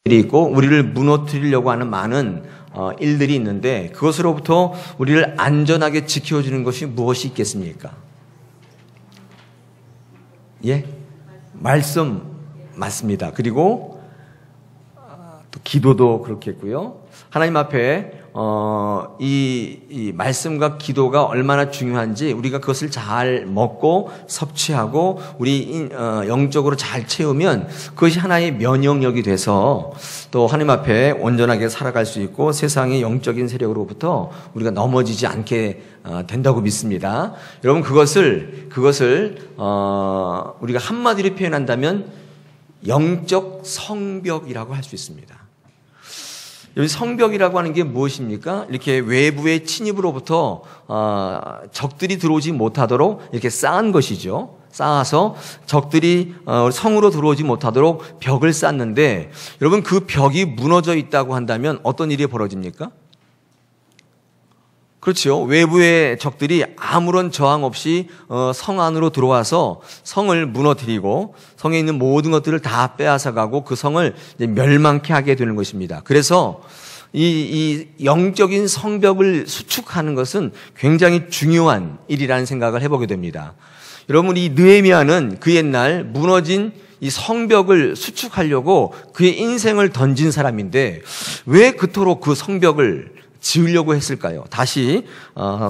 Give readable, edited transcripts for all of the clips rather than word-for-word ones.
있고 우리를 무너뜨리려고 하는 많은 일들이 있는데 그것으로부터 우리를 안전하게 지켜주는 것이 무엇이 있겠습니까? 예? 말씀 맞습니다. 그리고 또 기도도 그렇겠고요. 하나님 앞에 이 말씀과 기도가 얼마나 중요한지 우리가 그것을 잘 먹고 섭취하고 우리 영적으로 잘 채우면 그것이 하나의 면역력이 돼서 또 하나님 앞에 온전하게 살아갈 수 있고 세상의 영적인 세력으로부터 우리가 넘어지지 않게 된다고 믿습니다. 여러분 그것을 우리가 한마디로 표현한다면 영적 성벽이라고 할 수 있습니다. 여기 성벽이라고 하는 게 무엇입니까? 이렇게 외부의 침입으로부터 적들이 들어오지 못하도록 이렇게 쌓은 것이죠. 쌓아서 적들이 성으로 들어오지 못하도록 벽을 쌓는데 여러분 그 벽이 무너져 있다고 한다면 어떤 일이 벌어집니까? 그렇죠. 외부의 적들이 아무런 저항 없이 성 안으로 들어와서 성을 무너뜨리고 성에 있는 모든 것들을 다 빼앗아가고 그 성을 멸망케 하게 되는 것입니다. 그래서 이 영적인 성벽을 수축하는 것은 굉장히 중요한 일이라는 생각을 해보게 됩니다. 여러분 이 느헤미야는 그 옛날 무너진 이 성벽을 수축하려고 그의 인생을 던진 사람인데 왜 그토록 그 성벽을 지으려고 했을까요? 다시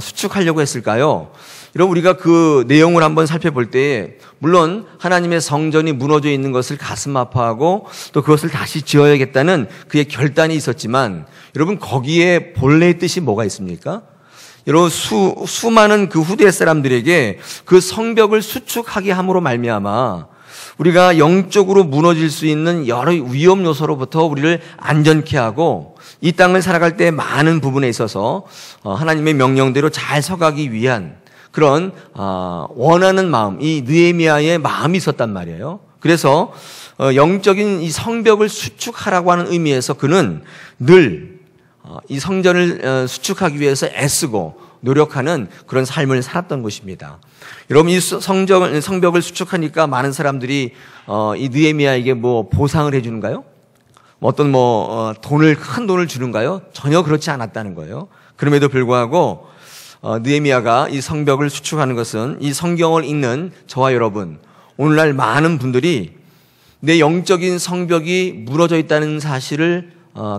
수축하려고 했을까요? 여러분 우리가 그 내용을 한번 살펴볼 때 물론 하나님의 성전이 무너져 있는 것을 가슴 아파하고 또 그것을 다시 지어야겠다는 그의 결단이 있었지만 여러분 거기에 본래의 뜻이 뭐가 있습니까? 여러분 수많은 그 후대 사람들에게 그 성벽을 수축하게 함으로 말미암아 우리가 영적으로 무너질 수 있는 여러 위험 요소로부터 우리를 안전케 하고 이 땅을 살아갈 때 많은 부분에 있어서 하나님의 명령대로 잘 서가기 위한 그런 원하는 마음, 이 느헤미야의 마음이 있었단 말이에요. 그래서 영적인 이 성벽을 수축하라고 하는 의미에서 그는 늘 이 성전을 수축하기 위해서 애쓰고 노력하는 그런 삶을 살았던 것입니다. 여러분 이 성벽을 수축하니까 많은 사람들이 이 느헤미야에게 뭐 보상을 해주는가요? 어떤 큰 돈을 주는가요? 전혀 그렇지 않았다는 거예요. 그럼에도 불구하고 느헤미야가 이 성벽을 수축하는 것은 이 성경을 읽는 저와 여러분 오늘날 많은 분들이 내 영적인 성벽이 무너져 있다는 사실을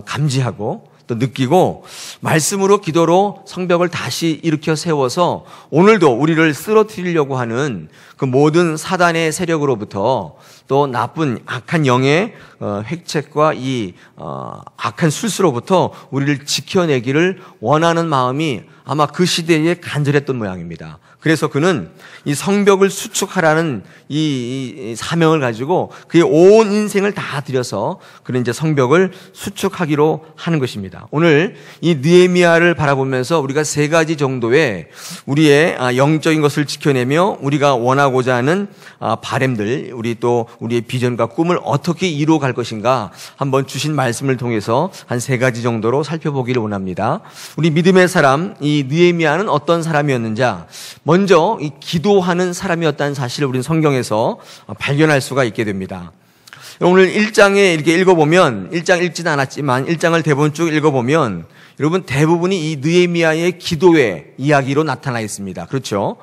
감지하고 또 느끼고 말씀으로 기도로 성벽을 다시 일으켜 세워서 오늘도 우리를 쓰러뜨리려고 하는 그 모든 사단의 세력으로부터 또 나쁜 악한 영의 획책과 이 악한 술수로부터 우리를 지켜내기를 원하는 마음이 아마 그 시대에 간절했던 모양입니다. 그래서 그는 이 성벽을 수축하라는 이 사명을 가지고 그의 온 인생을 다 들여서 그는 이제 성벽을 수축하기로 하는 것입니다. 오늘 이 느헤미야를 바라보면서 우리가 세 가지 정도의 우리의 영적인 것을 지켜내며 우리가 원하고자 하는 바램들, 우리의 비전과 꿈을 어떻게 이루어갈 것인가 한번 주신 말씀을 통해서 한 세 가지 정도로 살펴보기를 원합니다. 우리 믿음의 사람, 이 느헤미야는 어떤 사람이었는지 먼저 이 기도하는 사람이었다는 사실을 우리는 성경에서 발견할 수가 있게 됩니다. 오늘 1장에 이렇게 읽어보면 1장 읽지는 않았지만 1장을 대본 쭉 읽어보면 여러분 대부분이 이 느헤미야의 기도의 이야기로 나타나 있습니다. 그렇죠?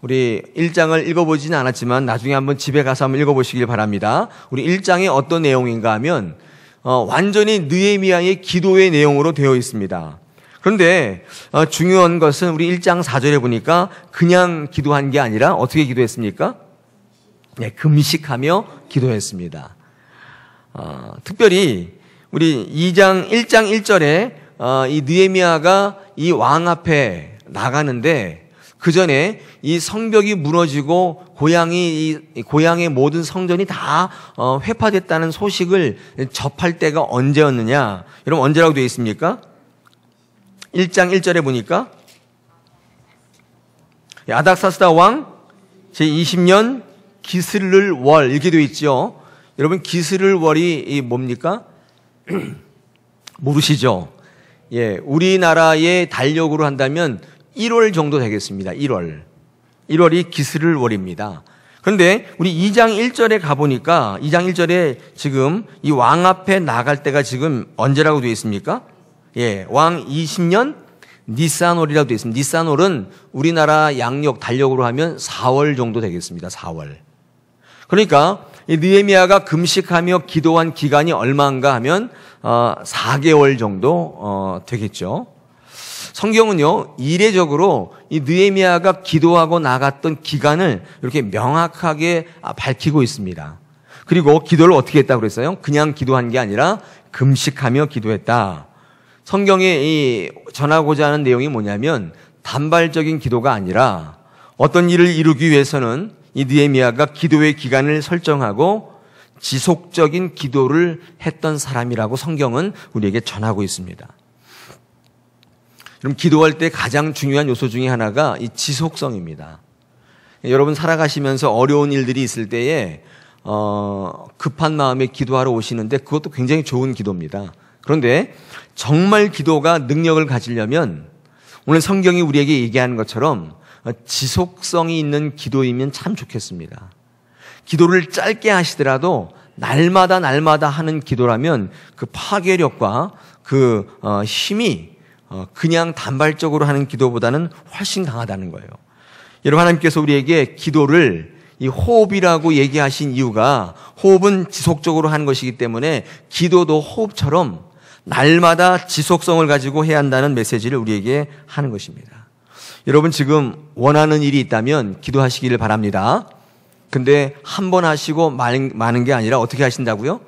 우리 1장을 읽어보지는 않았지만 나중에 한번 집에 가서 한번 읽어보시길 바랍니다. 우리 1장에 어떤 내용인가 하면 완전히 느헤미야의 기도의 내용으로 되어 있습니다. 그런데 중요한 것은 우리 1장 4절에 보니까 그냥 기도한 게 아니라 어떻게 기도했습니까? 네, 금식하며 기도했습니다. 특별히 우리 1장 1절에 이 느헤미야가 이 왕 앞에 나가는데 그 전에 이 성벽이 무너지고 고향의 모든 성전이 다 회파됐다는 소식을 접할 때가 언제였느냐? 여러분 언제라고 되어 있습니까? 1장 1절에 보니까 아닥사스다 왕 제20년 기스를 월 이렇게 되어 있죠. 여러분 기스를 월이 뭡니까? 모르시죠? 예, 우리나라의 달력으로 한다면 1월 정도 되겠습니다. 1월이 기스를 월입니다. 그런데 우리 2장 1절에 가보니까 2장 1절에 지금 이 왕 앞에 나갈 때가 지금 언제라고 되어 있습니까? 예, 왕 20년 니산월이라고 되어 있습니다. 니산월은 우리나라 양력 달력으로 하면 4월 정도 되겠습니다. 4월. 그러니까 이 느헤미야가 금식하며 기도한 기간이 얼마인가 하면 4개월 정도 되겠죠. 성경은요, 이례적으로 이 느헤미야가 기도하고 나갔던 기간을 이렇게 명확하게 밝히고 있습니다. 그리고 기도를 어떻게 했다고 그랬어요? 그냥 기도한 게 아니라 금식하며 기도했다. 성경에 이 전하고자 하는 내용이 뭐냐면 단발적인 기도가 아니라 어떤 일을 이루기 위해서는 이 느헤미야가 기도의 기간을 설정하고 지속적인 기도를 했던 사람이라고 성경은 우리에게 전하고 있습니다. 그럼 기도할 때 가장 중요한 요소 중에 하나가 이 지속성입니다. 여러분 살아가시면서 어려운 일들이 있을 때에 급한 마음에 기도하러 오시는데 그것도 굉장히 좋은 기도입니다. 그런데 정말 기도가 능력을 가지려면 오늘 성경이 우리에게 얘기하는 것처럼 지속성이 있는 기도이면 참 좋겠습니다. 기도를 짧게 하시더라도 날마다 하는 기도라면 그 파괴력과 그 힘이 그냥 단발적으로 하는 기도보다는 훨씬 강하다는 거예요. 여러분, 하나님께서 우리에게 기도를 이 호흡이라고 얘기하신 이유가 호흡은 지속적으로 하는 것이기 때문에 기도도 호흡처럼 날마다 지속성을 가지고 해야 한다는 메시지를 우리에게 하는 것입니다. 여러분, 지금 원하는 일이 있다면 기도하시기를 바랍니다. 근데 한 번 하시고 마는 게 아니라 어떻게 하신다고요?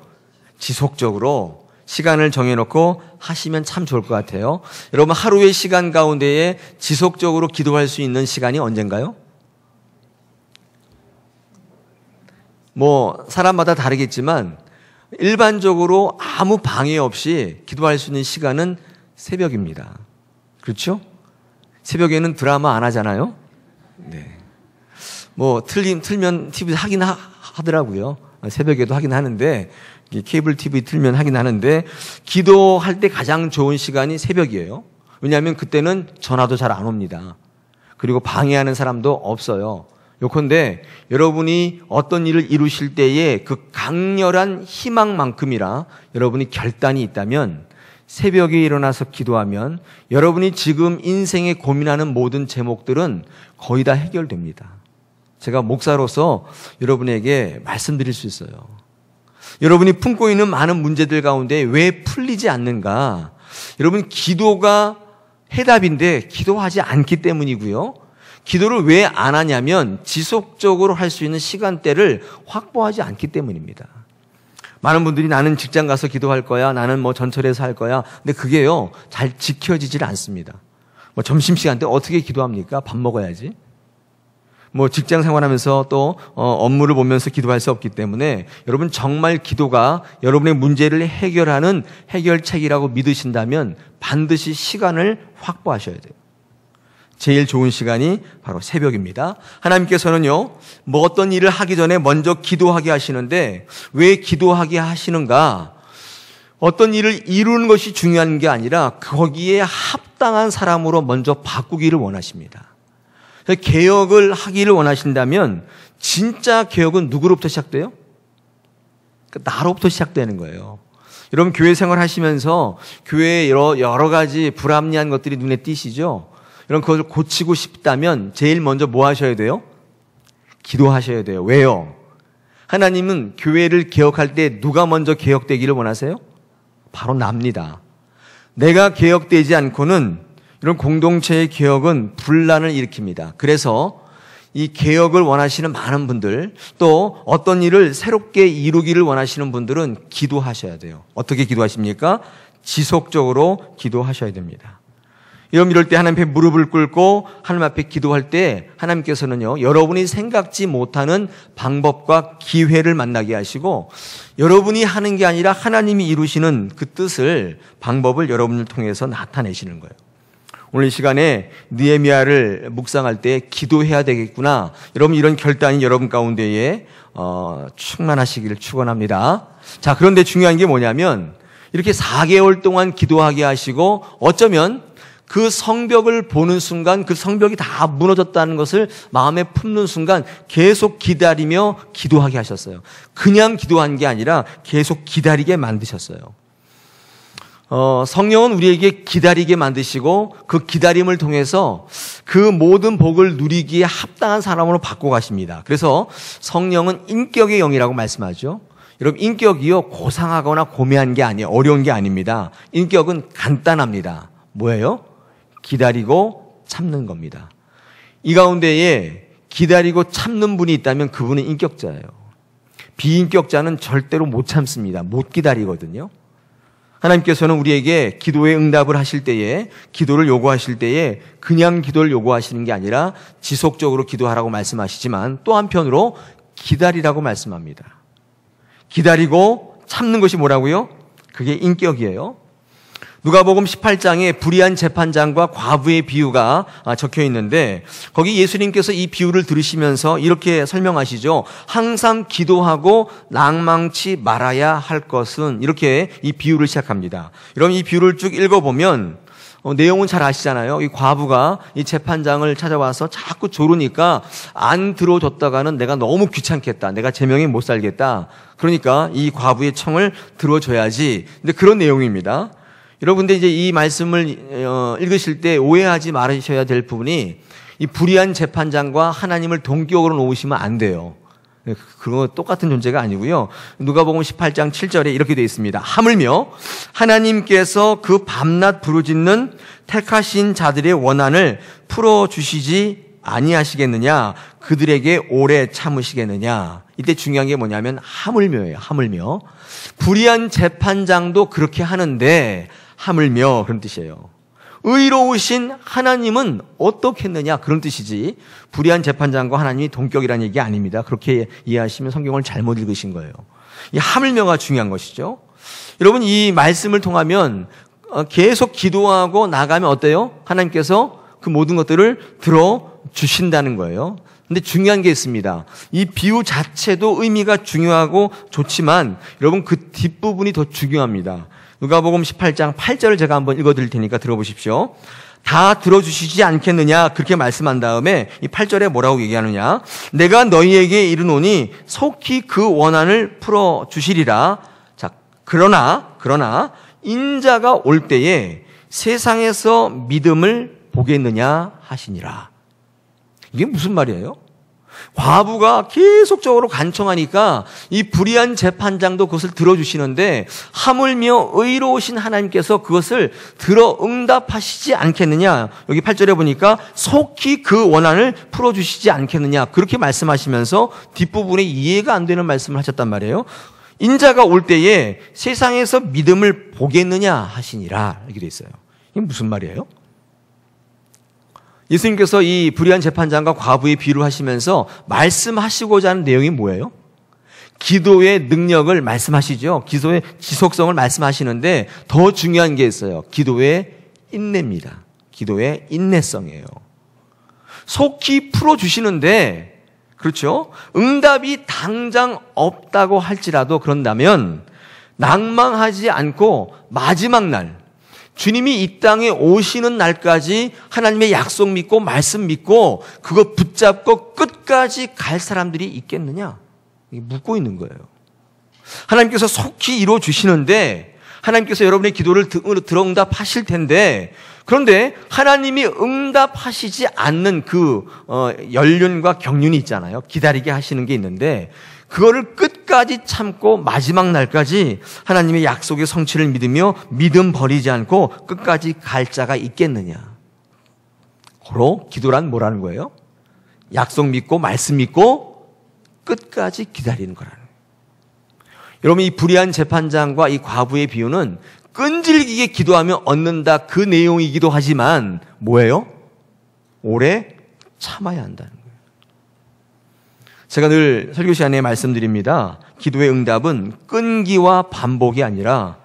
지속적으로 시간을 정해놓고 하시면 참 좋을 것 같아요. 여러분, 하루의 시간 가운데에 지속적으로 기도할 수 있는 시간이 언젠가요? 사람마다 다르겠지만 일반적으로 아무 방해 없이 기도할 수 있는 시간은 새벽입니다. 그렇죠? 새벽에는 드라마 안 하잖아요? 네. 틀면 TV 하긴 하더라고요. 새벽에도 하긴 하는데, 케이블 TV 틀면 하긴 하는데, 기도할 때 가장 좋은 시간이 새벽이에요. 왜냐하면 그때는 전화도 잘 안 옵니다. 그리고 방해하는 사람도 없어요. 요컨대 여러분이 어떤 일을 이루실 때에 그 강렬한 희망만큼이라 여러분이 결단이 있다면 새벽에 일어나서 기도하면 여러분이 지금 인생에 고민하는 모든 제목들은 거의 다 해결됩니다. 제가 목사로서 여러분에게 말씀드릴 수 있어요. 여러분이 품고 있는 많은 문제들 가운데 왜 풀리지 않는가? 여러분, 기도가 해답인데 기도하지 않기 때문이고요. 기도를 왜 안 하냐면 지속적으로 할 수 있는 시간대를 확보하지 않기 때문입니다. 많은 분들이 나는 직장 가서 기도할 거야, 나는 전철에서 할 거야. 근데 그게요, 잘 지켜지질 않습니다. 점심시간 때 어떻게 기도합니까? 밥 먹어야지. 직장 생활하면서 또 업무를 보면서 기도할 수 없기 때문에 여러분, 정말 기도가 여러분의 문제를 해결하는 해결책이라고 믿으신다면 반드시 시간을 확보하셔야 돼요. 제일 좋은 시간이 바로 새벽입니다. 하나님께서는요, 어떤 일을 하기 전에 먼저 기도하게 하시는데 왜 기도하게 하시는가? 어떤 일을 이루는 것이 중요한 게 아니라 거기에 합당한 사람으로 먼저 바꾸기를 원하십니다. 개혁을 하기를 원하신다면 진짜 개혁은 누구로부터 시작돼요? 나로부터 시작되는 거예요. 여러분, 교회 생활 하시면서 교회에 여러 가지 불합리한 것들이 눈에 띄시죠? 여러분, 그것을 고치고 싶다면 제일 먼저 뭐 하셔야 돼요? 기도하셔야 돼요. 왜요? 하나님은 교회를 개혁할 때 누가 먼저 개혁되기를 원하세요? 바로 납니다. 내가 개혁되지 않고는 이런 공동체의 개혁은 분란을 일으킵니다. 그래서 이 개혁을 원하시는 많은 분들, 또 어떤 일을 새롭게 이루기를 원하시는 분들은 기도하셔야 돼요. 어떻게 기도하십니까? 지속적으로 기도하셔야 됩니다. 여러분, 이럴 때 하나님 앞에 무릎을 꿇고 하나님 앞에 기도할 때 하나님께서는요, 여러분이 생각지 못하는 방법과 기회를 만나게 하시고 여러분이 하는 게 아니라 하나님이 이루시는 그 뜻을, 방법을 여러분을 통해서 나타내시는 거예요. 오늘 이 시간에 느헤미야를 묵상할 때 기도해야 되겠구나, 여러분, 이런 결단이 여러분 가운데에 충만하시기를 축원합니다. 자, 그런데 중요한 게 뭐냐면 이렇게 4개월 동안 기도하게 하시고 어쩌면 그 성벽을 보는 순간 그 성벽이 다 무너졌다는 것을 마음에 품는 순간 계속 기다리며 기도하게 하셨어요. 그냥 기도한 게 아니라 계속 기다리게 만드셨어요. 성령은 우리에게 기다리게 만드시고 그 기다림을 통해서 그 모든 복을 누리기에 합당한 사람으로 바꿔 가십니다. 그래서 성령은 인격의 영이라고 말씀하죠. 여러분, 인격이요, 고상하거나 고매한 게 아니에요. 어려운 게 아닙니다. 인격은 간단합니다. 뭐예요? 기다리고 참는 겁니다. 이 가운데에 기다리고 참는 분이 있다면 그분은 인격자예요. 비인격자는 절대로 못 참습니다. 못 기다리거든요. 하나님께서는 우리에게 기도의 응답을 하실 때에, 기도를 요구하실 때에 그냥 기도를 요구하시는 게 아니라 지속적으로 기도하라고 말씀하시지만 또 한편으로 기다리라고 말씀합니다. 기다리고 참는 것이 뭐라고요? 그게 인격이에요. 누가복음 18장에 불의한 재판장과 과부의 비유가 적혀 있는데 거기 예수님께서 이 비유를 들으시면서 이렇게 설명하시죠. 항상 기도하고 낭망치 말아야 할 것은, 이렇게 이 비유를 시작합니다. 여러분, 이 비유를 쭉 읽어보면 내용은 잘 아시잖아요. 이 과부가 이 재판장을 찾아와서 자꾸 조르니까 안 들어줬다가는 내가 너무 귀찮겠다. 내가 제명에 못 살겠다. 그러니까 이 과부의 청을 들어줘야지. 근데 그런 내용입니다. 여러분들 이제 이 말씀을 읽으실 때 오해하지 말으셔야 될 부분이, 이 불의한 재판장과 하나님을 동격으로 놓으시면 안 돼요. 그거 똑같은 존재가 아니고요. 누가복음 18장 7절에 이렇게 되어 있습니다. 하물며 하나님께서 그 밤낮 부르짖는 택하신 자들의 원한을 풀어주시지 아니하시겠느냐? 그들에게 오래 참으시겠느냐? 이때 중요한 게 뭐냐면 하물며예요. 하물며. 불의한 재판장도 그렇게 하는데 하물며, 그런 뜻이에요. 의로우신 하나님은 어떻겠느냐, 그런 뜻이지, 불의한 재판장과 하나님이 동격이라는 얘기 아닙니다. 그렇게 이해하시면 성경을 잘못 읽으신 거예요. 이 하물며가 중요한 것이죠. 여러분, 이 말씀을 통하면 계속 기도하고 나가면 어때요? 하나님께서 그 모든 것들을 들어주신다는 거예요. 근데 중요한 게 있습니다. 이 비유 자체도 의미가 중요하고 좋지만 여러분, 그 뒷부분이 더 중요합니다. 누가복음 18장 8절을 제가 한번 읽어드릴 테니까 들어보십시오. 다 들어주시지 않겠느냐, 그렇게 말씀한 다음에 이 8절에 뭐라고 얘기하느냐. 내가 너희에게 이르노니 속히 그 원한을 풀어주시리라. 자, 그러나 인자가 올 때에 세상에서 믿음을 보겠느냐 하시니라. 이게 무슨 말이에요? 과부가 계속적으로 간청하니까 이 불의한 재판장도 그것을 들어주시는데 하물며 의로우신 하나님께서 그것을 들어 응답하시지 않겠느냐. 여기 8절에 보니까 속히 그 원한을 풀어주시지 않겠느냐, 그렇게 말씀하시면서 뒷부분에 이해가 안 되는 말씀을 하셨단 말이에요. 인자가 올 때에 세상에서 믿음을 보겠느냐 하시니라, 이렇게 돼 있어요. 이게 무슨 말이에요? 예수님께서 이 불의한 재판장과 과부의 비유를 하시면서 말씀하시고자 하는 내용이 뭐예요? 기도의 능력을 말씀하시죠. 기도의 지속성을 말씀하시는데 더 중요한 게 있어요. 기도의 인내입니다. 기도의 인내성이에요. 속히 풀어주시는데, 그렇죠? 응답이 당장 없다고 할지라도 그런다면 낭망하지 않고 마지막 날, 주님이 이 땅에 오시는 날까지 하나님의 약속 믿고 말씀 믿고 그거 붙잡고 끝까지 갈 사람들이 있겠느냐? 묻고 있는 거예요. 하나님께서 속히 이루어주시는데, 하나님께서 여러분의 기도를 들어 응답하실 텐데, 그런데 하나님이 응답하시지 않는 그 연륜과 경륜이 있잖아요. 기다리게 하시는 게 있는데 그거를 끝까지 참고 마지막 날까지 하나님의 약속의 성취를 믿으며 믿음 버리지 않고 끝까지 갈 자가 있겠느냐. 바로 기도란 뭐라는 거예요? 약속 믿고 말씀 믿고 끝까지 기다리는 거라는 거예요. 여러분, 이 불의한 재판장과 이 과부의 비유는 끈질기게 기도하며 얻는다, 그 내용이기도 하지만 뭐예요? 오래 참아야 한다는 거예요. 제가 늘 설교 시간에 말씀드립니다. 기도의 응답은 끈기와 반복이 아니라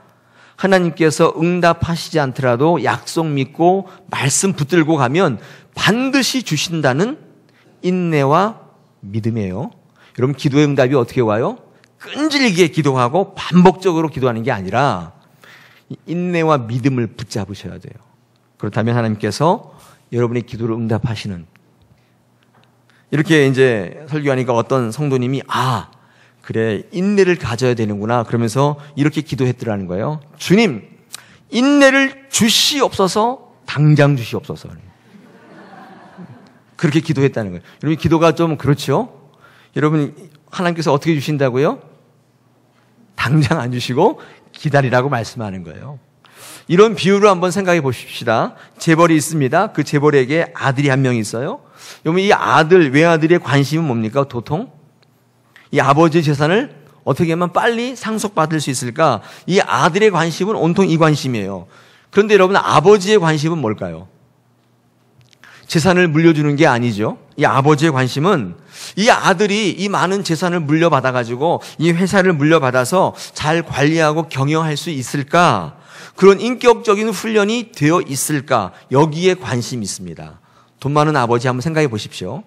하나님께서 응답하시지 않더라도 약속 믿고 말씀 붙들고 가면 반드시 주신다는 인내와 믿음이에요. 여러분, 기도의 응답이 어떻게 와요? 끈질기게 기도하고 반복적으로 기도하는 게 아니라 인내와 믿음을 붙잡으셔야 돼요. 그렇다면 하나님께서 여러분의 기도를 응답하시는, 이렇게 이제 설교하니까 어떤 성도님이 그래, 인내를 가져야 되는구나 그러면서 이렇게 기도했더라는 거예요. 주님, 인내를 주시옵소서, 당장 주시옵소서. 그렇게 기도했다는 거예요. 여러분, 기도가 좀 그렇죠? 여러분, 하나님께서 어떻게 주신다고요? 당장 안 주시고 기다리라고 말씀하는 거예요. 이런 비유를 한번 생각해 보십시다. 재벌이 있습니다. 그 재벌에게 아들이 한 명 있어요. 여러분, 이 외아들의 관심은 뭡니까? 도통 이 아버지의 재산을 어떻게 하면 빨리 상속받을 수 있을까? 이 아들의 관심은 온통 이 관심이에요. 그런데 여러분, 아버지의 관심은 뭘까요? 재산을 물려주는 게 아니죠. 이 아버지의 관심은 이 아들이 이 많은 재산을 물려받아가지고 이 회사를 물려받아서 잘 관리하고 경영할 수 있을까? 그런 인격적인 훈련이 되어 있을까? 여기에 관심이 있습니다. 돈 많은 아버지 한번 생각해 보십시오.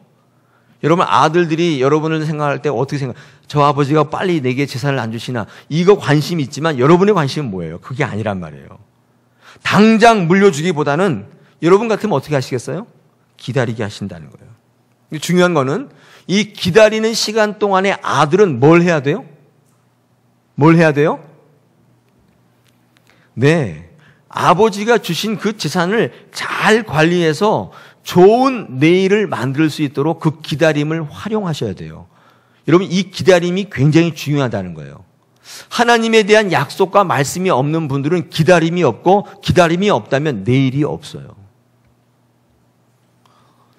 여러분, 아들들이 여러분을 생각할 때 어떻게 저 아버지가 빨리 내게 재산을 안 주시나? 이거 관심이 있지만 여러분의 관심은 뭐예요? 그게 아니란 말이에요. 당장 물려주기보다는 여러분 같으면 어떻게 하시겠어요? 기다리게 하신다는 거예요. 중요한 거는 이 기다리는 시간 동안에 아들은 뭘 해야 돼요? 뭘 해야 돼요? 네, 아버지가 주신 그 재산을 잘 관리해서 좋은 내일을 만들 수 있도록 그 기다림을 활용하셔야 돼요. 여러분, 이 기다림이 굉장히 중요하다는 거예요. 하나님에 대한 약속과 말씀이 없는 분들은 기다림이 없고, 기다림이 없다면 내일이 없어요.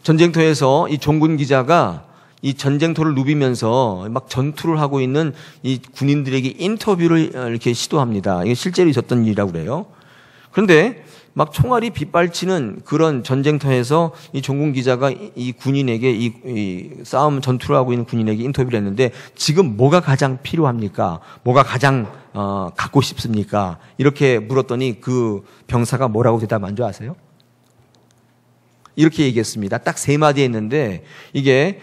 전쟁터에서 이 종군 기자가 이 전쟁터를 누비면서 막 전투를 하고 있는 이 군인들에게 인터뷰를 이렇게 시도합니다. 이게 실제로 있었던 일이라고 그래요. 그런데 막 총알이 빗발치는 그런 전쟁터에서 이 종군 기자가 이 군인에게 이 싸움 전투를 하고 있는 군인에게 인터뷰를 했는데, 지금 뭐가 가장 필요합니까? 뭐가 가장 갖고 싶습니까? 이렇게 물었더니 그 병사가 뭐라고 대답한 줄 아세요? 이렇게 얘기했습니다. 딱 3마디 했는데 이게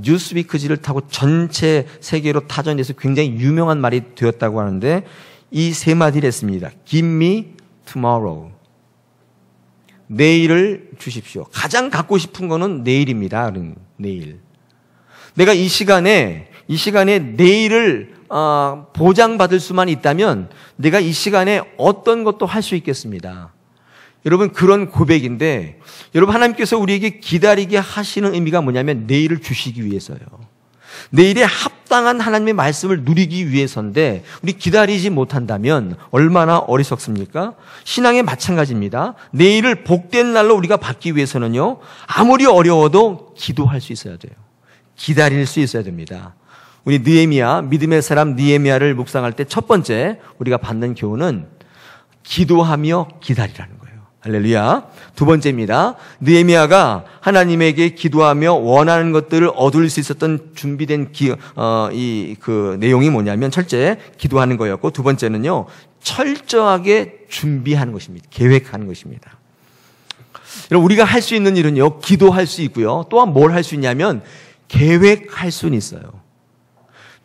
뉴스위크지를 타고 전체 세계로 타전해서 굉장히 유명한 말이 되었다고 하는데, 이 3마디를 했습니다. Give me tomorrow. 내일을 주십시오. 가장 갖고 싶은 거는 내일입니다. 내일. 내가 이 시간에 내일을 보장받을 수만 있다면 내가 이 시간에 어떤 것도 할 수 있겠습니다. 여러분, 그런 고백인데, 여러분, 하나님께서 우리에게 기다리게 하시는 의미가 뭐냐면 내일을 주시기 위해서요. 내일에 합당한 하나님의 말씀을 누리기 위해서인데, 우리 기다리지 못한다면 얼마나 어리석습니까? 신앙에 마찬가지입니다. 내일을 복된 날로 우리가 받기 위해서는요, 아무리 어려워도 기도할 수 있어야 돼요. 기다릴 수 있어야 됩니다. 우리 느헤미야, 믿음의 사람 느헤미야를 묵상할 때 첫 번째 우리가 받는 교훈은 기도하며 기다리라는 거예요. 할렐루야. 두 번째입니다. 느헤미야가 하나님에게 기도하며 원하는 것들을 얻을 수 있었던 준비된 그 내용이 뭐냐면, 첫째, 기도하는 거였고, 두 번째는요, 철저하게 준비하는 것입니다. 계획하는 것입니다. 여러분, 우리가 할 수 있는 일은요, 기도할 수 있고요, 또한 뭘 할 수 있냐면 계획할 수는 있어요.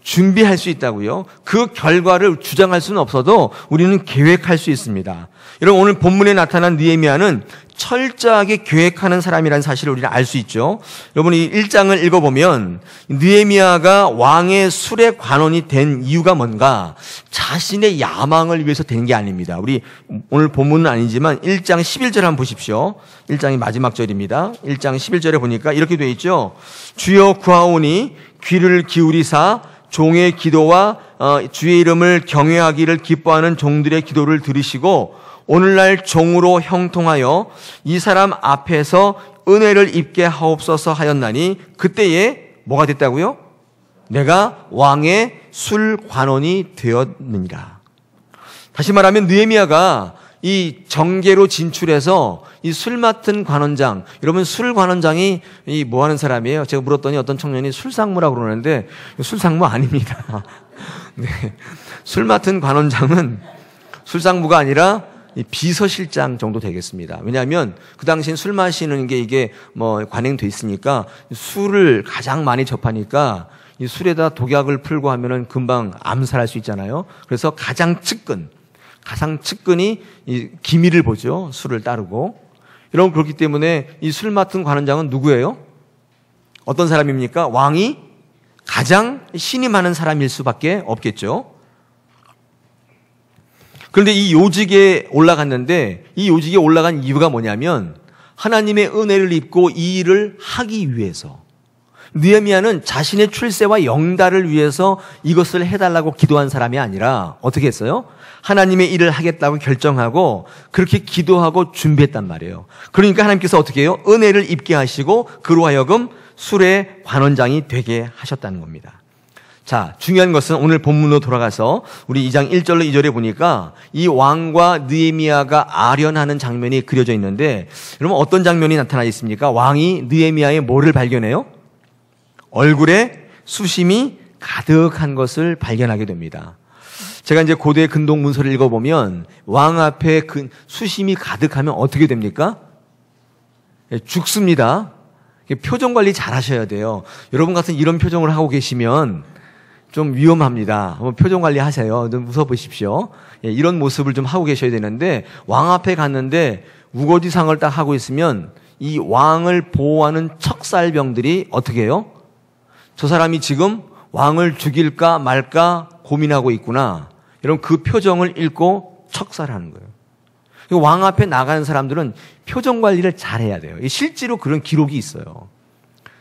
준비할 수 있다고요. 그 결과를 주장할 수는 없어도 우리는 계획할 수 있습니다. 여러분, 오늘 본문에 나타난 느헤미야는 철저하게 계획하는 사람이라는 사실을 우리는 알 수 있죠. 여러분, 이 1장을 읽어보면 느헤미야가 왕의 수레 관원이 된 이유가 뭔가? 자신의 야망을 위해서 된 게 아닙니다. 우리 오늘 본문은 아니지만 1장 11절 한번 보십시오. 1장이 마지막 절입니다. 1장 11절에 보니까 이렇게 되어 있죠. 주여 구하오니 귀를 기울이사 종의 기도와 주의 이름을 경외하기를 기뻐하는 종들의 기도를 들으시고 오늘날 종으로 형통하여 이 사람 앞에서 은혜를 입게 하옵소서 하였나니, 그때에 뭐가 됐다고요? 내가 왕의 술관원이 되었느니라. 다시 말하면 느헤미야가 이 정계로 진출해서 이 술 맡은 관원장, 여러분, 술 관원장이 이 뭐 하는 사람이에요? 제가 물었더니 어떤 청년이 술상무라고 그러는데 술상무 아닙니다. 네. 술 맡은 관원장은 술상무가 아니라 이 비서실장 정도 되겠습니다. 왜냐하면 그 당시엔 술 마시는 게 이게 뭐 관행돼 있으니까 술을 가장 많이 접하니까 이 술에다 독약을 풀고 하면은 금방 암살할 수 있잖아요. 그래서 가장 측근이 이 기밀을 보죠. 술을 따르고. 여러분, 그렇기 때문에 이 술 맡은 관원장은 누구예요? 어떤 사람입니까? 왕이 가장 신임하는 사람일 수밖에 없겠죠. 그런데 이 요직에 올라갔는데 이 요직에 올라간 이유가 뭐냐면 하나님의 은혜를 입고 이 일을 하기 위해서. 느헤미야는 자신의 출세와 영달을 위해서 이것을 해달라고 기도한 사람이 아니라 어떻게 했어요? 하나님의 일을 하겠다고 결정하고 그렇게 기도하고 준비했단 말이에요. 그러니까 하나님께서 어떻게 해요? 은혜를 입게 하시고 그로 하여금 술의 관원장이 되게 하셨다는 겁니다. 자, 중요한 것은 오늘 본문으로 돌아가서 우리 2장 1절로 2절에 보니까 이 왕과 느헤미야가 아련하는 장면이 그려져 있는데 여러분 어떤 장면이 나타나 있습니까? 왕이 느헤미야의 뭐를 발견해요? 얼굴에 수심이 가득한 것을 발견하게 됩니다. 제가 이제 고대 근동 문서를 읽어보면 왕 앞에 수심이 가득하면 어떻게 됩니까? 죽습니다. 표정 관리 잘 하셔야 돼요. 여러분 같은 이런 표정을 하고 계시면 좀 위험합니다. 한번 표정 관리 하세요. 좀 웃어보십시오. 이런 모습을 좀 하고 계셔야 되는데 왕 앞에 갔는데 우거지상을 딱 하고 있으면 이 왕을 보호하는 척살병들이 어떻게 해요? 저 사람이 지금 왕을 죽일까 말까 고민하고 있구나. 여러분 그 표정을 읽고 척살하는 거예요. 왕 앞에 나가는 사람들은 표정 관리를 잘해야 돼요. 실제로 그런 기록이 있어요.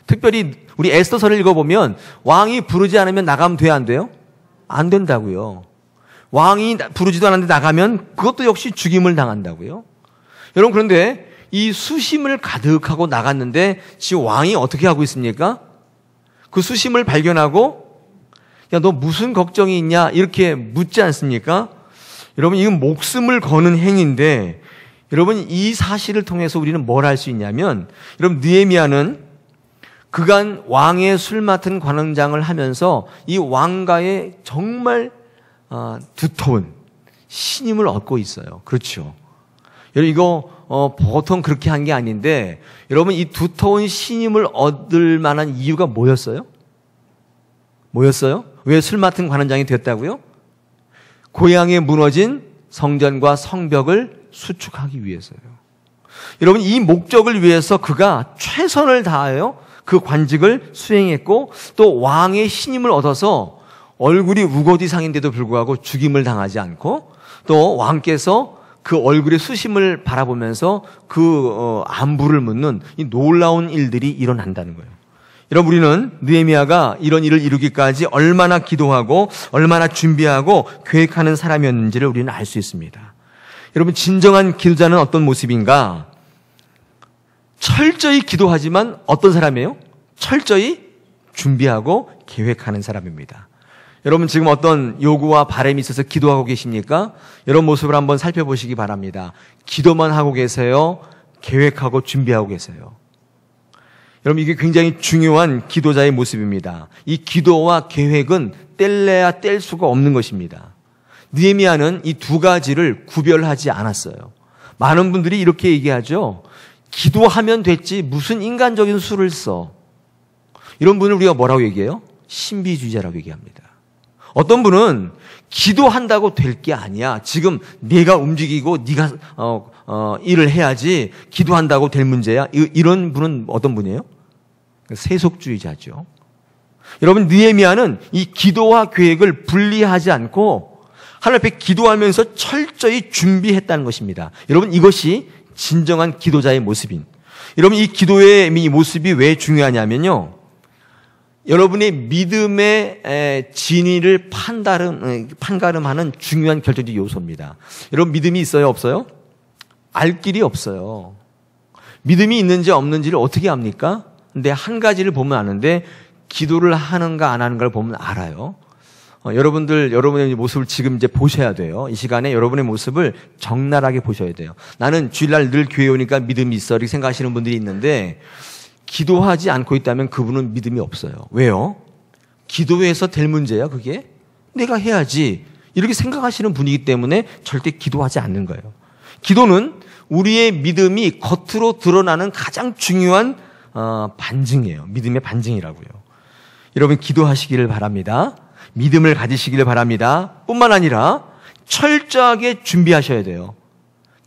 특별히 우리 에스더서를 읽어보면 왕이 부르지 않으면 나가면 돼요, 안 돼요? 안 된다고요. 왕이 부르지도 않았는데 나가면 그것도 역시 죽임을 당한다고요. 여러분 그런데 이 수심을 가득하고 나갔는데 지금 왕이 어떻게 하고 있습니까? 그 수심을 발견하고 야, 너 무슨 걱정이 있냐? 이렇게 묻지 않습니까? 여러분 이건 목숨을 거는 행위인데 여러분 이 사실을 통해서 우리는 뭘 할 수 있냐면 여러분 느헤미야는 그간 왕의 술 맡은 관원장을 하면서 이 왕가의 정말 두터운 신임을 얻고 있어요. 그렇죠. 여러분 이거 보통 그렇게 한 게 아닌데 여러분 이 두터운 신임을 얻을 만한 이유가 뭐였어요? 뭐였어요? 왜 술 맡은 관원장이 됐다고요? 고향에 무너진 성전과 성벽을 수축하기 위해서요. 여러분 이 목적을 위해서 그가 최선을 다하여 그 관직을 수행했고 또 왕의 신임을 얻어서 얼굴이 우거지상인데도 불구하고 죽임을 당하지 않고 또 왕께서 그 얼굴의 수심을 바라보면서 그 안부를 묻는 이 놀라운 일들이 일어난다는 거예요. 여러분 우리는 느헤미야가 이런 일을 이루기까지 얼마나 기도하고 얼마나 준비하고 계획하는 사람이었는지를 우리는 알 수 있습니다. 여러분 진정한 기도자는 어떤 모습인가? 철저히 기도하지만 어떤 사람이에요? 철저히 준비하고 계획하는 사람입니다. 여러분 지금 어떤 요구와 바람이 있어서 기도하고 계십니까? 이런 모습을 한번 살펴보시기 바랍니다. 기도만 하고 계세요? 계획하고 준비하고 계세요? 여러분 이게 굉장히 중요한 기도자의 모습입니다. 이 기도와 계획은 뗄래야 뗄 수가 없는 것입니다. 느헤미야는 이 두 가지를 구별하지 않았어요. 많은 분들이 이렇게 얘기하죠. 기도하면 됐지 무슨 인간적인 수를 써. 이런 분을 우리가 뭐라고 얘기해요? 신비주의자라고 얘기합니다. 어떤 분은 기도한다고 될 게 아니야. 지금 네가 움직이고 네가 일을 해야지 기도한다고 될 문제야. 이런 분은 어떤 분이에요? 세속주의자죠. 여러분 느헤미야는 이 기도와 계획을 분리하지 않고 하나님 앞에 기도하면서 철저히 준비했다는 것입니다. 여러분 이것이 진정한 기도자의 모습인. 여러분 이 기도의 이 모습이 왜 중요하냐면요. 여러분의 믿음의 진위를 판가름하는 중요한 결정적 요소입니다. 여러분 믿음이 있어요, 없어요? 알 길이 없어요. 믿음이 있는지 없는지를 어떻게 압니까? 근데 한 가지를 보면 아는데 기도를 하는가 안 하는가를 보면 알아요. 여러분의 모습을 지금 이제 보셔야 돼요. 이 시간에 여러분의 모습을 적나라하게 보셔야 돼요. 나는 주일날 늘 교회 오니까 믿음이 있어 이렇게 생각하시는 분들이 있는데 기도하지 않고 있다면 그분은 믿음이 없어요. 왜요? 기도해서 될 문제야 그게? 내가 해야지 이렇게 생각하시는 분이기 때문에 절대 기도하지 않는 거예요. 기도는 우리의 믿음이 겉으로 드러나는 가장 중요한 반증이에요. 믿음의 반증이라고요. 여러분 기도하시기를 바랍니다. 믿음을 가지시기를 바랍니다. 뿐만 아니라 철저하게 준비하셔야 돼요.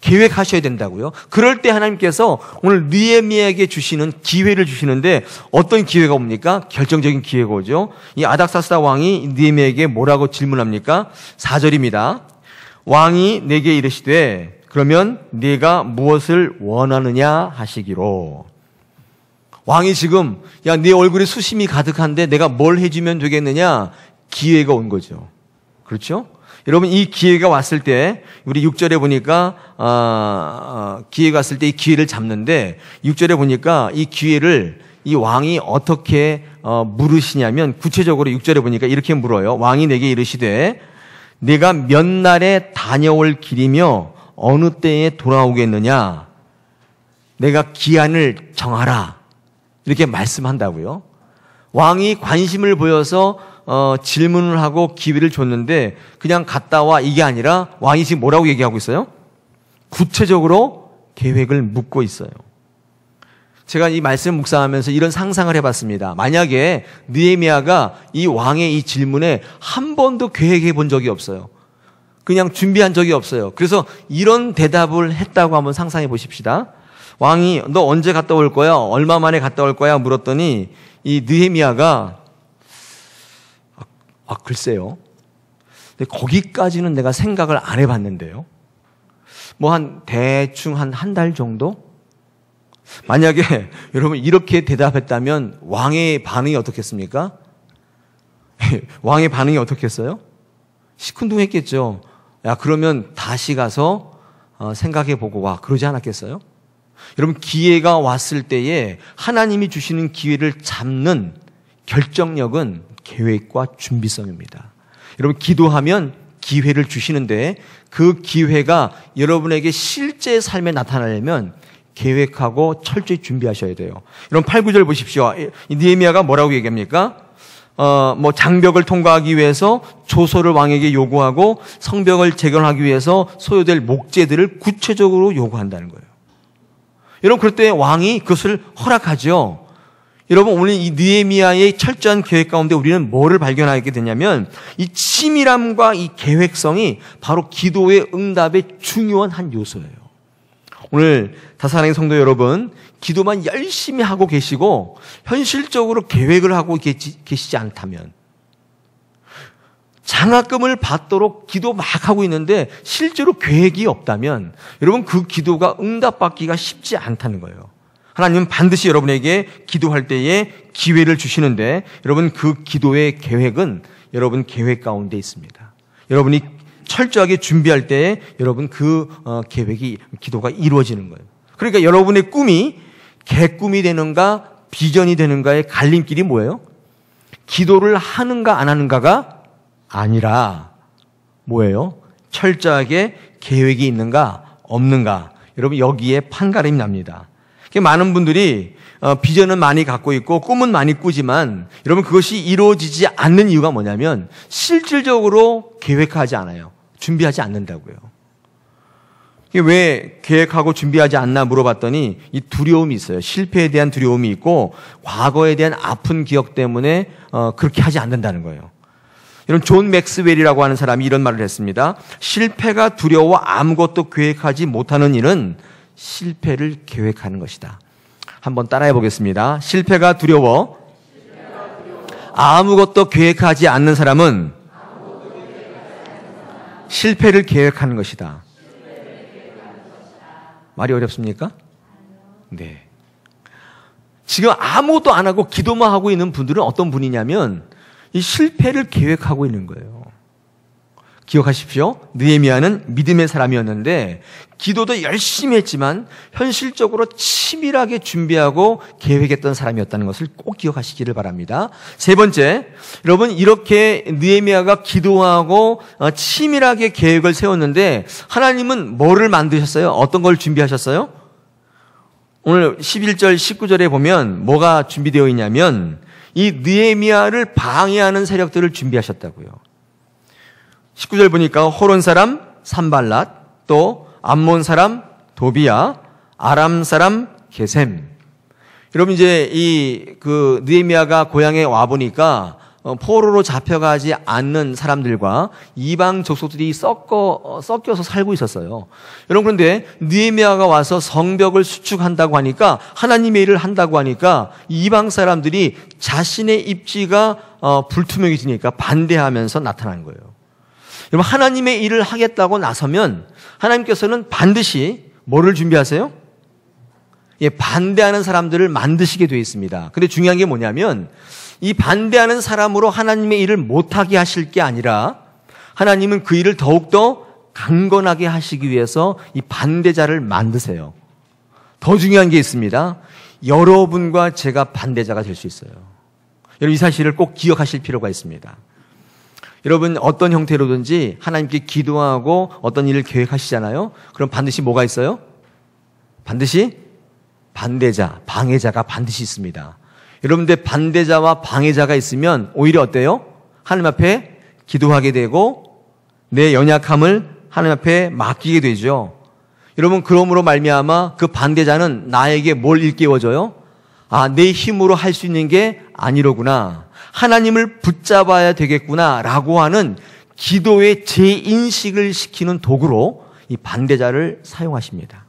계획하셔야 된다고요. 그럴 때 하나님께서 오늘 느헤미야에게 주시는 기회를 주시는데 어떤 기회가 옵니까? 결정적인 기회가 오죠. 이 아닥사스다 왕이 느헤미야에게 뭐라고 질문합니까? 4절입니다. 왕이 내게 이르시되 그러면 네가 무엇을 원하느냐 하시기로. 왕이 지금 야, 네 얼굴에 수심이 가득한데 내가 뭘 해주면 되겠느냐? 기회가 온 거죠. 그렇죠? 여러분 이 기회가 왔을 때 우리 6절에 보니까 기회가 왔을 때 이 기회를 잡는데 6절에 보니까 이 기회를 이 왕이 어떻게 물으시냐면 구체적으로 6절에 보니까 이렇게 물어요. 왕이 내게 이르시되 내가 몇 날에 다녀올 길이며 어느 때에 돌아오겠느냐? 내가 기한을 정하라. 이렇게 말씀한다고요. 왕이 관심을 보여서 질문을 하고 기회를 줬는데 그냥 갔다 와 이게 아니라 왕이 지금 뭐라고 얘기하고 있어요? 구체적으로 계획을 묻고 있어요. 제가 이 말씀 묵상하면서 이런 상상을 해봤습니다. 만약에 느헤미야가 이 왕의 이 질문에 한 번도 계획해 본 적이 없어요. 그냥 준비한 적이 없어요. 그래서 이런 대답을 했다고 한번 상상해 보십시다. 왕이 너 언제 갔다 올 거야? 얼마 만에 갔다 올 거야? 물었더니 이 느헤미야가 글쎄요. 근데 거기까지는 내가 생각을 안 해봤는데요. 뭐 대충 한 달 정도? 만약에 여러분 이렇게 대답했다면 왕의 반응이 어떻겠습니까? 왕의 반응이 어떻겠어요? 시큰둥했겠죠. 야, 그러면 다시 가서 생각해보고 와. 그러지 않았겠어요? 여러분 기회가 왔을 때에 하나님이 주시는 기회를 잡는 결정력은 계획과 준비성입니다. 여러분 기도하면 기회를 주시는데 그 기회가 여러분에게 실제 삶에 나타나려면 계획하고 철저히 준비하셔야 돼요. 여러분 8, 9절 보십시오. 느헤미야가 뭐라고 얘기합니까? 장벽을 통과하기 위해서 조서를 왕에게 요구하고 성벽을 재건하기 위해서 소요될 목재들을 구체적으로 요구한다는 거예요. 여러분 그럴 때 왕이 그것을 허락하죠. 여러분 오늘 이 느헤미야의 철저한 계획 가운데 우리는 뭐를 발견하게 되냐면 이 치밀함과 이 계획성이 바로 기도의 응답의 중요한 한 요소예요. 오늘 다사랑의 성도 여러분, 기도만 열심히 하고 계시고 현실적으로 계획을 하고 계시지 않다면, 장학금을 받도록 기도 막 하고 있는데 실제로 계획이 없다면 여러분 그 기도가 응답받기가 쉽지 않다는 거예요. 하나님은 반드시 여러분에게 기도할 때에 기회를 주시는데 여러분 그 기도의 계획은 여러분 계획 가운데 있습니다. 여러분이 철저하게 준비할 때에 여러분 그 계획이 기도가 이루어지는 거예요. 그러니까 여러분의 꿈이 개꿈이 되는가 비전이 되는가의 갈림길이 뭐예요? 기도를 하는가 안 하는가가 아니라 뭐예요? 철저하게 계획이 있는가 없는가. 여러분 여기에 판가름이 납니다. 많은 분들이 비전은 많이 갖고 있고 꿈은 많이 꾸지만 여러분 그것이 이루어지지 않는 이유가 뭐냐면 실질적으로 계획하지 않아요. 준비하지 않는다고요. 왜 계획하고 준비하지 않나 물어봤더니 이 두려움이 있어요. 실패에 대한 두려움이 있고 과거에 대한 아픈 기억 때문에 그렇게 하지 않는다는 거예요. 여러분 존 맥스웰이라고 하는 사람이 이런 말을 했습니다. 실패가 두려워 아무것도 계획하지 못하는 일은 실패를 계획하는 것이다. 한번 따라해 보겠습니다. 실패가 두려워 아무것도 계획하지 않는 사람은 실패를 계획하는 것이다. 말이 어렵습니까? 네. 지금 아무것도 안 하고 기도만 하고 있는 분들은 어떤 분이냐면 이 실패를 계획하고 있는 거예요. 기억하십시오. 느헤미야는 믿음의 사람이었는데 기도도 열심히 했지만 현실적으로 치밀하게 준비하고 계획했던 사람이었다는 것을 꼭 기억하시기를 바랍니다. 세 번째, 여러분 이렇게 느헤미야가 기도하고 치밀하게 계획을 세웠는데 하나님은 뭐를 만드셨어요? 어떤 걸 준비하셨어요? 오늘 11절, 19절에 보면 뭐가 준비되어 있냐면 이 느헤미야를 방해하는 세력들을 준비하셨다고요. 19절 보니까 호론 사람 산발랏, 또 암몬 사람 도비야, 아람 사람 게셈. 여러분 이제 그 느헤미야가 고향에 와 보니까 포로로 잡혀가지 않는 사람들과 이방 족속들이 섞여서 살고 있었어요. 여러분, 그런데 느헤미야가 와서 성벽을 수축한다고 하니까, 하나님의 일을 한다고 하니까 이방 사람들이 자신의 입지가 불투명해지니까 반대하면서 나타난 거예요. 여러분, 하나님의 일을 하겠다고 나서면 하나님께서는 반드시 뭐를 준비하세요? 예, 반대하는 사람들을 만드시게 되어 있습니다. 근데 중요한 게 뭐냐면, 이 반대하는 사람으로 하나님의 일을 못하게 하실 게 아니라 하나님은 그 일을 더욱더 강건하게 하시기 위해서 이 반대자를 만드세요. 더 중요한 게 있습니다. 여러분과 제가 반대자가 될 수 있어요. 여러분, 이 사실을 꼭 기억하실 필요가 있습니다. 여러분, 어떤 형태로든지 하나님께 기도하고 어떤 일을 계획하시잖아요. 그럼 반드시 뭐가 있어요? 반드시 반대자, 방해자가 반드시 있습니다. 여러분들, 반대자와 방해자가 있으면 오히려 어때요? 하나님 앞에 기도하게 되고 내 연약함을 하나님 앞에 맡기게 되죠. 여러분, 그러므로 말미암아 그 반대자는 나에게 뭘 일깨워줘요? 아, 내 힘으로 할 수 있는 게 아니로구나, 하나님을 붙잡아야 되겠구나 라고 하는 기도의 재인식을 시키는 도구로 이 반대자를 사용하십니다.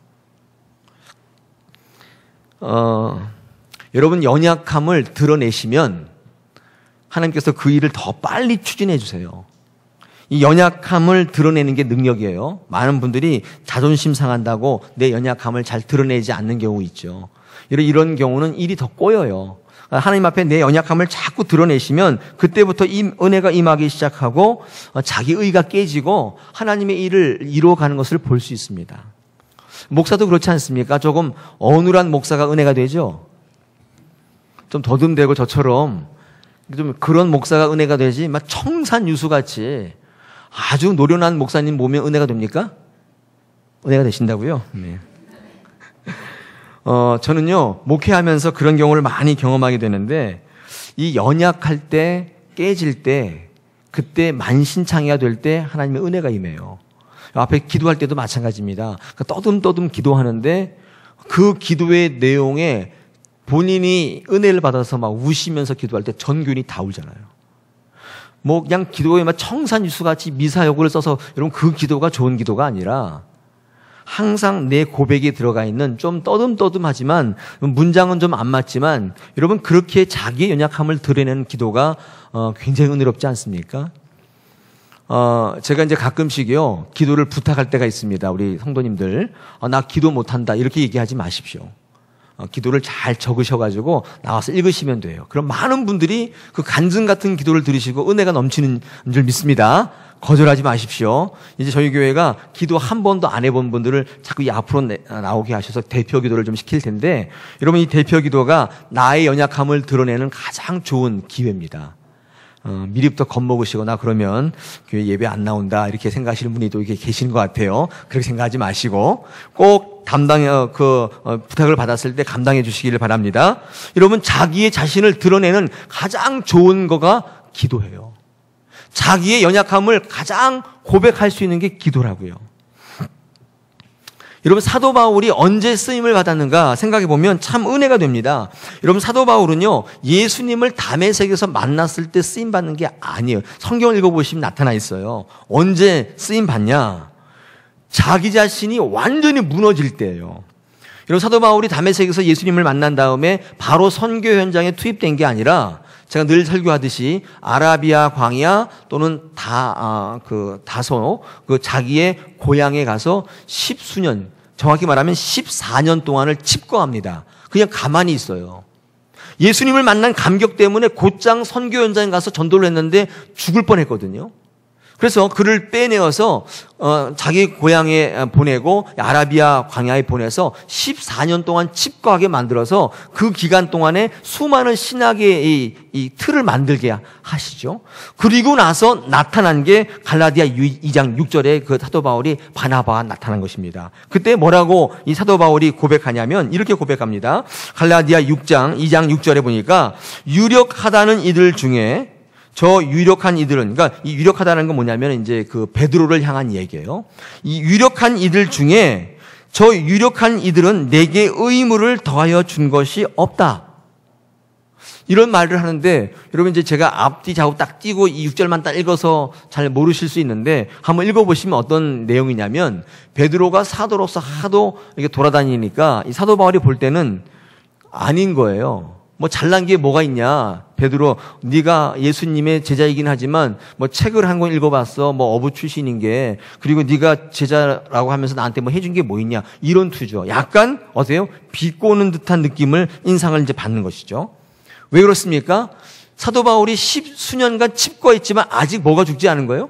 여러분, 연약함을 드러내시면 하나님께서 그 일을 더 빨리 추진해 주세요. 이 연약함을 드러내는 게 능력이에요. 많은 분들이 자존심 상한다고 내 연약함을 잘 드러내지 않는 경우 있죠. 이런 경우는 일이 더 꼬여요. 하나님 앞에 내 연약함을 자꾸 드러내시면 그때부터 은혜가 임하기 시작하고 자기 의가 깨지고 하나님의 일을 이루어가는 것을 볼 수 있습니다. 목사도 그렇지 않습니까? 조금 어눌한 목사가 은혜가 되죠. 좀 더듬대고 저처럼 좀 그런 목사가 은혜가 되지, 막 청산유수같이 아주 노련한 목사님 보면 은혜가 됩니까? 은혜가 되신다고요? 네. 저는요, 목회하면서 그런 경우를 많이 경험하게 되는데, 이 연약할 때, 깨질 때, 그때 만신창이가 될 때 하나님의 은혜가 임해요. 앞에 기도할 때도 마찬가지입니다. 떠듬떠듬 기도하는데 그 기도의 내용에 본인이 은혜를 받아서 막 우시면서 기도할 때 전 교인이 다 울잖아요. 뭐 그냥 기도에 막 청산유수같이 미사여구를 써서, 여러분, 그 기도가 좋은 기도가 아니라 항상 내 고백에 들어가 있는 좀 떠듬떠듬하지만 문장은 좀 안 맞지만, 여러분, 그렇게 자기의 연약함을 드러내는 기도가 굉장히 은혜롭지 않습니까? 제가 이제 가끔씩요, 기도를 부탁할 때가 있습니다. 우리 성도님들, 나 기도 못한다, 이렇게 얘기하지 마십시오. 기도를 잘 적으셔가지고 나와서 읽으시면 돼요. 그럼 많은 분들이 그 간증 같은 기도를 들으시고 은혜가 넘치는 줄 믿습니다. 거절하지 마십시오. 이제 저희 교회가 기도 한 번도 안 해본 분들을 자꾸 이 앞으로 나오게 하셔서 대표 기도를 좀 시킬 텐데, 여러분, 이 대표 기도가 나의 연약함을 드러내는 가장 좋은 기회입니다. 미리부터 겁먹으시거나 그러면 교회 예배 안 나온다 이렇게 생각하시는 분이 또 이렇게 계시는 것 같아요. 그렇게 생각하지 마시고 꼭 부탁을 받았을 때 감당해 주시기를 바랍니다. 여러분, 자기의 자신을 드러내는 가장 좋은 거가 기도예요. 자기의 연약함을 가장 고백할 수 있는 게 기도라고요. 여러분, 사도 바울이 언제 쓰임을 받았는가 생각해 보면 참 은혜가 됩니다. 여러분, 사도 바울은요, 예수님을 다메섹에서 만났을 때 쓰임 받는 게 아니에요. 성경을 읽어보시면 나타나 있어요. 언제 쓰임 받냐? 자기 자신이 완전히 무너질 때예요. 여러분, 사도 바울이 다메섹에서 예수님을 만난 다음에 바로 선교 현장에 투입된 게 아니라, 제가 늘 설교하듯이 아라비아 광야 또는 다소 자기의 고향에 가서 10수년, 정확히 말하면 14년 동안을 칩거합니다. 그냥 가만히 있어요. 예수님을 만난 감격 때문에 곧장 선교 현장에 가서 전도를 했는데 죽을 뻔했거든요. 그래서 그를 빼내어서 자기 고향에 보내고 아라비아 광야에 보내서 14년 동안 칩거하게 만들어서 그 기간 동안에 수많은 신학의 이 틀을 만들게 하시죠. 그리고 나서 나타난 게 갈라디아 2장 6절에 그 사도 바울이 바나바가 나타난 것입니다. 그때 뭐라고 이 사도 바울이 고백하냐면 이렇게 고백합니다. 갈라디아 2장 6절에 보니까 유력하다는 이들 중에 저 유력한 이들은, 그러니까 이 유력하다는 건 뭐냐면 이제 그 베드로를 향한 얘기예요. 이 유력한 이들 중에 저 유력한 이들은 내게 의무를 더하여 준 것이 없다. 이런 말을 하는데 여러분 이제 제가 앞뒤 좌우 딱 띄고 이 6절만 딱 읽어서 잘 모르실 수 있는데 한번 읽어보시면 어떤 내용이냐면 베드로가 사도로서 하도 이렇게 돌아다니니까 이 사도 바울이 볼 때는 아닌 거예요. 뭐 잘난 게 뭐가 있냐. 베드로 네가 예수님의 제자이긴 하지만 뭐 책을 한 권 읽어봤어. 뭐 어부 출신인 게. 그리고 네가 제자라고 하면서 나한테 뭐 해준 게 뭐 있냐. 이런 투죠. 약간 어때요? 비꼬는 듯한 느낌을 인상을 이제 받는 것이죠. 왜 그렇습니까? 사도 바울이 10수년간 칩거했지만 아직 뭐가 죽지 않은 거예요?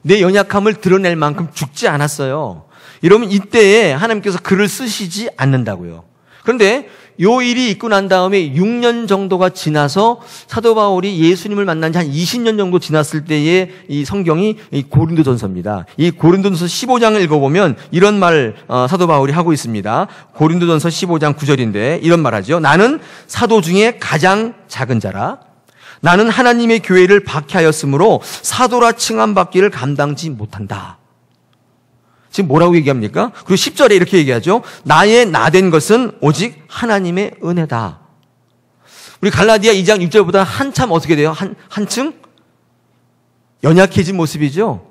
내 연약함을 드러낼 만큼 죽지 않았어요. 여러분 이때에 하나님께서 글을 쓰시지 않는다고요. 그런데 요 일이 있고 난 다음에 6년 정도가 지나서 사도 바울이 예수님을 만난 지 한 20년 정도 지났을 때의 이 성경이 이 고린도전서입니다. 이 고린도전서 15장을 읽어보면 이런 말 사도 바울이 하고 있습니다. 고린도전서 15장 9절인데 이런 말하죠. 나는 사도 중에 가장 작은 자라. 나는 하나님의 교회를 박해하였으므로 사도라 칭함받기를 감당지 못한다. 지금 뭐라고 얘기합니까? 그리고 10절에 이렇게 얘기하죠. 나의 나된 것은 오직 하나님의 은혜다. 우리 갈라디아 2장 6절보다 한참 어떻게 돼요? 한층 연약해진 모습이죠.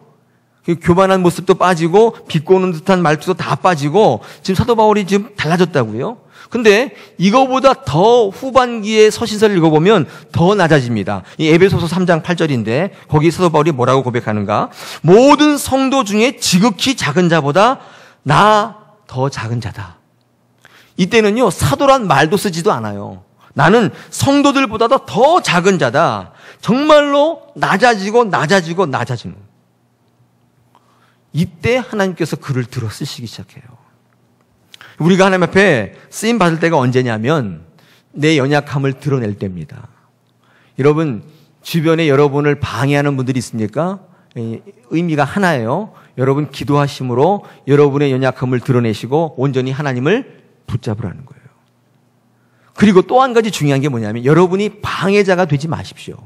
교만한 모습도 빠지고 비꼬는 듯한 말투도 다 빠지고 지금 사도 바울이 지금 달라졌다고요. 근데 이거보다 더 후반기에 서신서를 읽어보면 더 낮아집니다. 이 에베소서 3장 8절인데 거기 사도 바울이 뭐라고 고백하는가? 모든 성도 중에 지극히 작은 자보다 나 더 작은 자다. 이때는요 사도란 말도 쓰지도 않아요. 나는 성도들보다도 더 작은 자다. 정말로 낮아지고 낮아지는. 이때 하나님께서 글을 들어 쓰시기 시작해요. 우리가 하나님 앞에 쓰임 받을 때가 언제냐면 내 연약함을 드러낼 때입니다. 여러분 주변에 여러분을 방해하는 분들이 있습니까? 의미가 하나예요. 여러분 기도하심으로 여러분의 연약함을 드러내시고 온전히 하나님을 붙잡으라는 거예요. 그리고 또 한 가지 중요한 게 뭐냐면 여러분이 방해자가 되지 마십시오.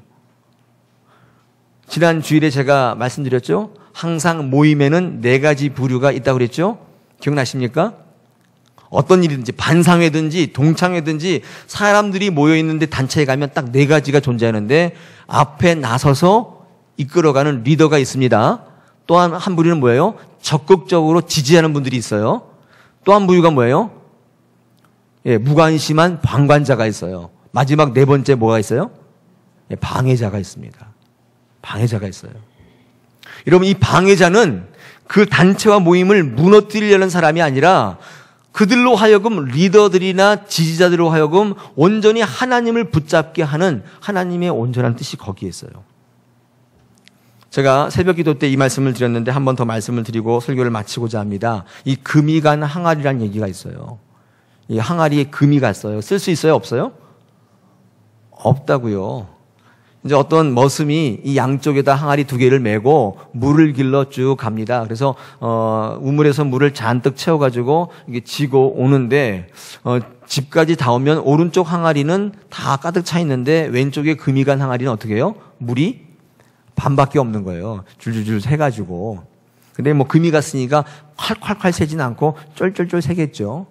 지난 주일에 제가 말씀드렸죠. 항상 모임에는 4가지 부류가 있다고 그랬죠. 기억나십니까? 어떤 일이든지 반상회든지 동창회든지 사람들이 모여있는데 단체에 가면 딱 4가지가 존재하는데 앞에 나서서 이끌어가는 리더가 있습니다. 또 한 부류는 뭐예요? 적극적으로 지지하는 분들이 있어요. 또 한 부류가 뭐예요? 무관심한 방관자가 있어요. 마지막 4번째 뭐가 있어요? 방해자가 있습니다. 방해자가 있어요. 여러분 이 방해자는 그 단체와 모임을 무너뜨리려는 사람이 아니라 그들로 하여금 리더들이나 지지자들로 하여금 온전히 하나님을 붙잡게 하는 하나님의 온전한 뜻이 거기에 있어요. 제가 새벽 기도 때 이 말씀을 드렸는데 한 번 더 말씀을 드리고 설교를 마치고자 합니다. 이 금이 간 항아리라는 얘기가 있어요. 이 항아리에 금이 갔어요. 쓸 수 있어요? 없어요? 없다고요. 이제 어떤 머슴이 이 양쪽에다 항아리 2개를 메고 물을 길러 쭉 갑니다. 그래서 우물에서 물을 잔뜩 채워가지고 이게 지고 오는데 집까지 다 오면 오른쪽 항아리는 다 가득 차 있는데 왼쪽에 금이 간 항아리는 어떻게 해요? 물이 반밖에 없는 거예요. 줄줄줄 새가지고. 근데 뭐 금이 갔으니까 콸콸콸 새진 않고 쫄쫄쫄 새겠죠.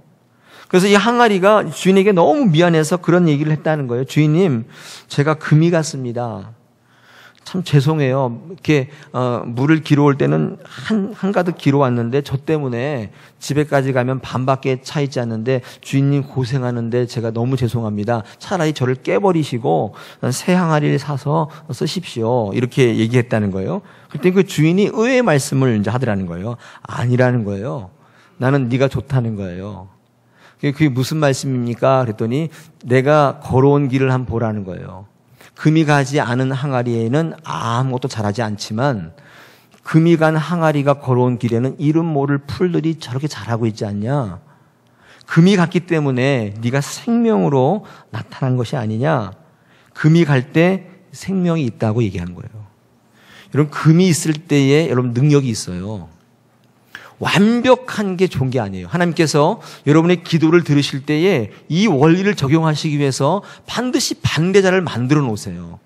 그래서 이 항아리가 주인에게 너무 미안해서 그런 얘기를 했다는 거예요. 주인님, 제가 금이 갔습니다. 참 죄송해요. 이렇게 물을 길어 올 때는 한가득 길어 왔는데 저 때문에 집에까지 가면 반밖에 차 있지 않는데 주인님 고생하는데 제가 너무 죄송합니다. 차라리 저를 깨버리시고 새 항아리를 사서 쓰십시오. 이렇게 얘기했다는 거예요. 그때 그 주인이 의외의 말씀을 이제 하더라는 거예요. 아니라는 거예요. 나는 네가 좋다는 거예요. 그게 무슨 말씀입니까? 그랬더니 내가 걸어온 길을 한번 보라는 거예요. 금이 가지 않은 항아리에는 아무것도 자라지 않지만 금이 간 항아리가 걸어온 길에는 이름 모를 풀들이 저렇게 자라고 있지 않냐? 금이 갔기 때문에 네가 생명으로 나타난 것이 아니냐? 금이 갈 때 생명이 있다고 얘기하는 거예요. 여러분 금이 있을 때에 여러분 능력이 있어요. 완벽한 게 좋은 게 아니에요. 하나님께서 여러분의 기도를 들으실 때에 이 원리를 적용하시기 위해서 반드시 반대자를 만들어 놓으세요.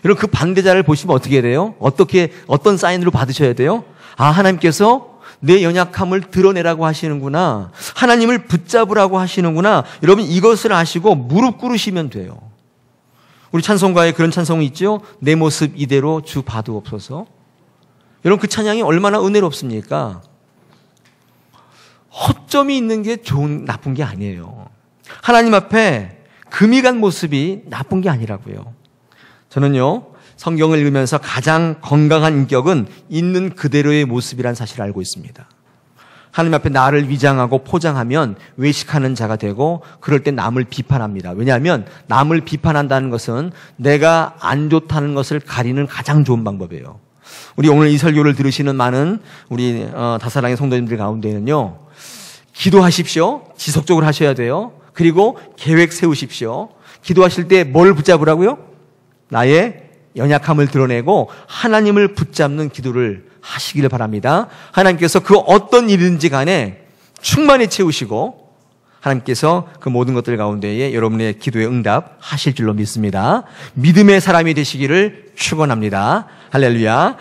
여러분 그 반대자를 보시면 어떻게 돼요? 어떤 사인으로 받으셔야 돼요? 아, 하나님께서 내 연약함을 드러내라고 하시는구나. 하나님을 붙잡으라고 하시는구나. 여러분 이것을 아시고 무릎 꿇으시면 돼요. 우리 찬송가에 그런 찬송이 있죠. 내 모습 이대로 주 봐두옵소서. 여러분 그 찬양이 얼마나 은혜롭습니까? 허점이 있는 게 나쁜 게 아니에요. 하나님 앞에 금이 간 모습이 나쁜 게 아니라고요. 저는요, 성경을 읽으면서 가장 건강한 인격은 있는 그대로의 모습이란 사실을 알고 있습니다. 하나님 앞에 나를 위장하고 포장하면 외식하는 자가 되고 그럴 때 남을 비판합니다. 왜냐하면 남을 비판한다는 것은 내가 안 좋다는 것을 가리는 가장 좋은 방법이에요. 우리 오늘 이 설교를 들으시는 많은 우리 다사랑의 성도님들 가운데는요, 기도하십시오. 지속적으로 하셔야 돼요. 그리고 계획 세우십시오. 기도하실 때 뭘 붙잡으라고요? 나의 연약함을 드러내고 하나님을 붙잡는 기도를 하시기를 바랍니다. 하나님께서 그 어떤 일인지 간에 충만히 채우시고 하나님께서 그 모든 것들 가운데에 여러분의 기도에 응답하실 줄로 믿습니다. 믿음의 사람이 되시기를 축원합니다. 할렐루야.